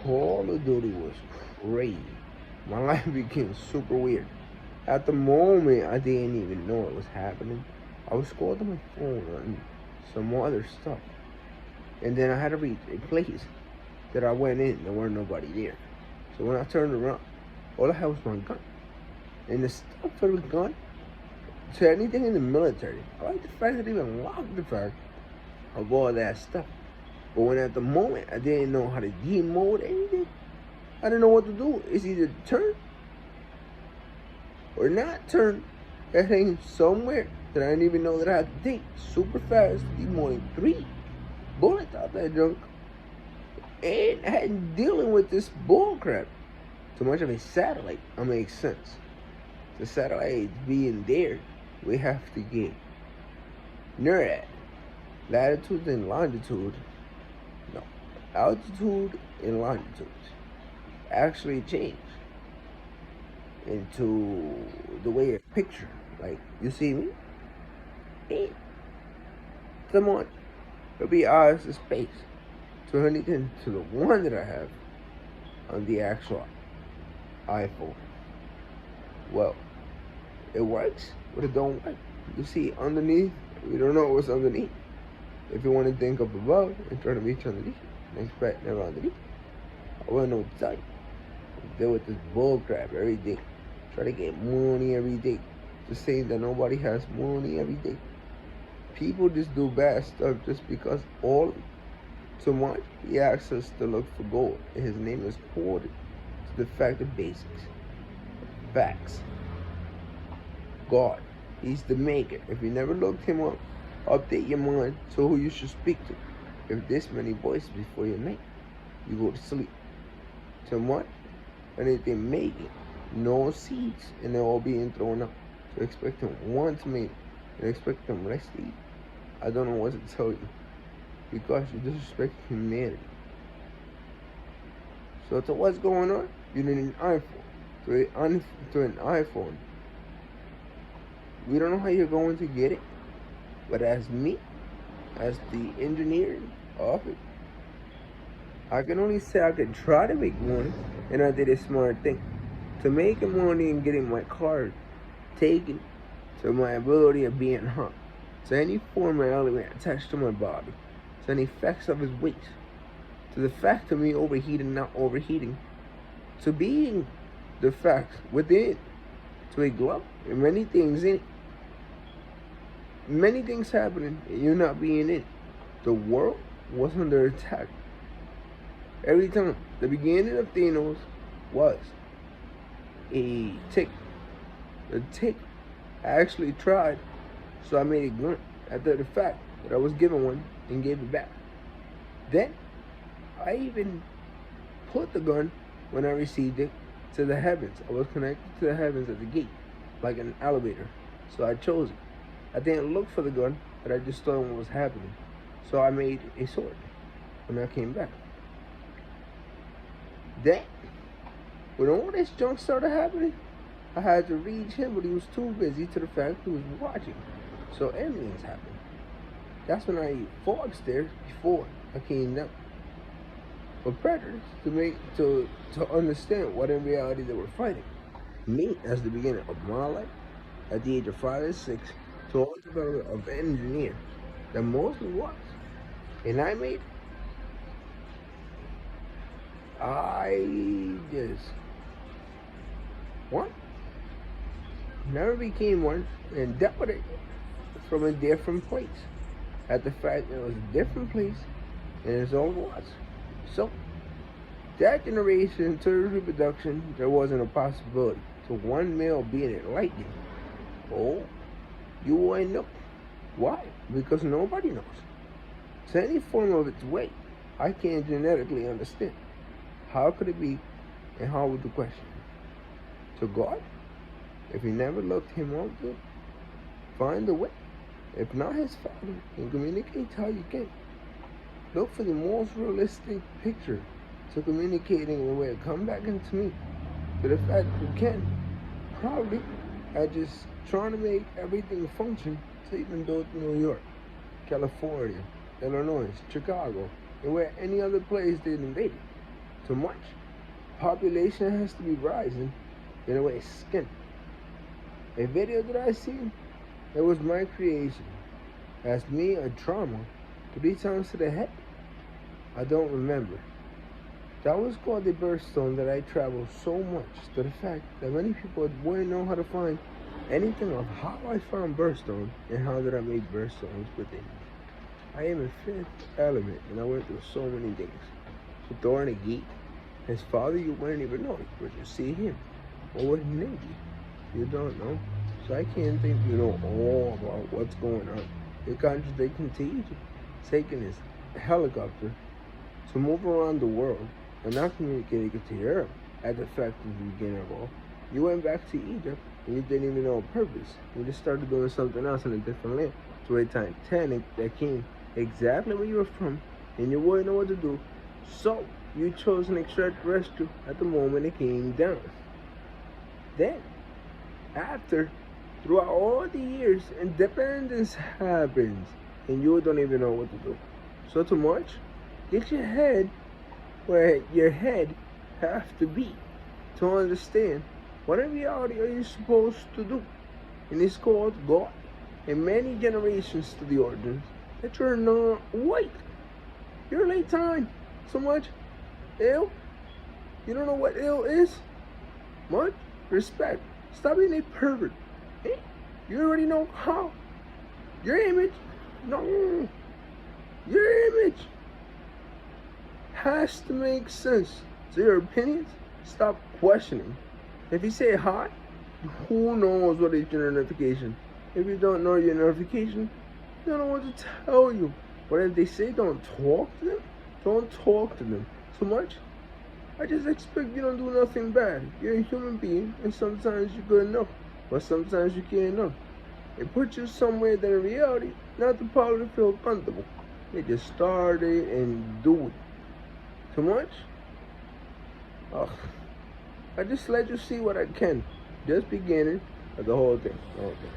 Call of Duty was crazy. My life became super weird. At the moment, I didn't even know it was happening. I was scrolling on my phone on some other stuff. And then I had to reach a place that I went in, there weren't nobody there. So when I turned around, all I had was my gun. And the stuff for the gun, to anything in the military, I like the fact that they even locked the fact of all that stuff. But when at the moment I didn't know how to demode anything, I didn't know what to do. It's either turn or not turn. That thing somewhere that I didn't even know that I had to take super fast, demoding 3 bullets out that junk. And I hadn't dealing with this bull crap. Too much of a satellite, that makes sense. The satellite being there, we have to get NORAD, latitude and longitude, no, altitude and longitude, actually change into the way of picture. Like, you see me? And someone, it'll be ours to space. To anything to the one that I have on the actual iPhone. Well, it works, but it don't work. You see underneath, we don't know what's underneath. If you want to think up above and try to reach underneath, and expect never underneath, I wouldn't know what to tell you. Deal with this bull crap every day. Try to get money every day. Just saying that nobody has money every day. People just do bad stuff just because all too much. He asks us to look for gold, and his name is quoted to the fact of basics. Facts. God. He's the maker. If you never looked him up, update your mind to who you should speak to. If this many voices before your night, you go to sleep. So what? Anything making, no seeds, and they're all being thrown out. So expect them one to make, and expect them rest to eat. I don't know what to tell you, because you disrespect humanity. So to what's going on? You need an iPhone. To an iPhone. We don't know how you're going to get it, but as me, as the engineer of it, I can only say I could try to make money, and I did a smart thing. To making money and getting my card taken, to my ability of being hung, to any form or element attached to my body, to any effects of his weight, to the fact of me overheating, not overheating, to being the fact within, to a glove, and many things in it. Many things happening, and you're not being in. The world was under attack. Every time. The beginning of Thanos was a tick. The tick I actually tried, so I made a gun after the fact that I was given one and gave it back. Then I even put the gun when I received it to the heavens. I was connected to the heavens at the gate, like an elevator. So I chose it. I didn't look for the gun, but I just saw what was happening. So I made a sword when I came back. Then, when all this junk started happening, I had to reach him, but he was too busy to the fact he was watching. So aliens happened. That's when I fought upstairs before I came down. For predators to understand what in reality they were fighting. Me, as the beginning of my life, at the age of 5 and 6, to all development of an engineer that mostly was. And I made I just one never became one and dealt with it from a different place. At the fact that it was a different place and its own was. So that generation to reproduction, there wasn't a possibility to one male being enlightened. Oh, you wouldn't know. Why? Because nobody knows. To any form of its weight, I can't genetically understand. How could it be, and how would you question it? To God, if you never looked him up, to find a way. If not his father, and communicate how you can. Look for the most realistic picture to communicating the way it come back into me. To the fact you can. Probably, I just trying to make everything function to even go to New York, California, Illinois, Chicago, and where any other place they invaded. Too much. Population has to be rising in a way skin. A video that I seen, it was my creation. Asked me a trauma 3 times to the head. I don't remember. That was called the birthstone that I traveled so much to the fact that many people wouldn't know how to find anything of how I found birthstone and how that I made birthstones within me. I am a fifth element and I went through so many things. So throwing a geek, his father you wouldn't even know, but you see him. What would he name you? You don't know. So I can't think you know all about what's going on. You're contradicting to Egypt, taking his helicopter to move around the world and not communicating it to Europe at the fact of the beginning of all. You went back to Egypt and you didn't even know a purpose. You just started doing something else in a different land. To a Titanic that came exactly where you were from and you wouldn't know what to do. So you chose an extraterrestrial at the moment it came down. Then, after, throughout all the years, independence happens and you don't even know what to do. So too much, get your head where your head have to be to understand what in reality are you supposed to do. And it's called God. And many generations to the origins that you're not white. You're late time. So much ill. You don't know what ill is? Much respect. Stop being a pervert. Eh? You already know how. Your image. No. Your image has to make sense. So your opinions, stop questioning. If you say hi, who knows what is your notification? If you don't know your notification, you don't know what to tell you. But if they say don't talk to them, don't talk to them. Too much? I just expect you don't do nothing bad. You're a human being, and sometimes you're good enough, but sometimes you can't enough. It puts you somewhere that in reality, not to probably feel comfortable. They just start it and do it. Too much? Ugh. I just let you see what I can. Just beginning of the whole thing. Okay.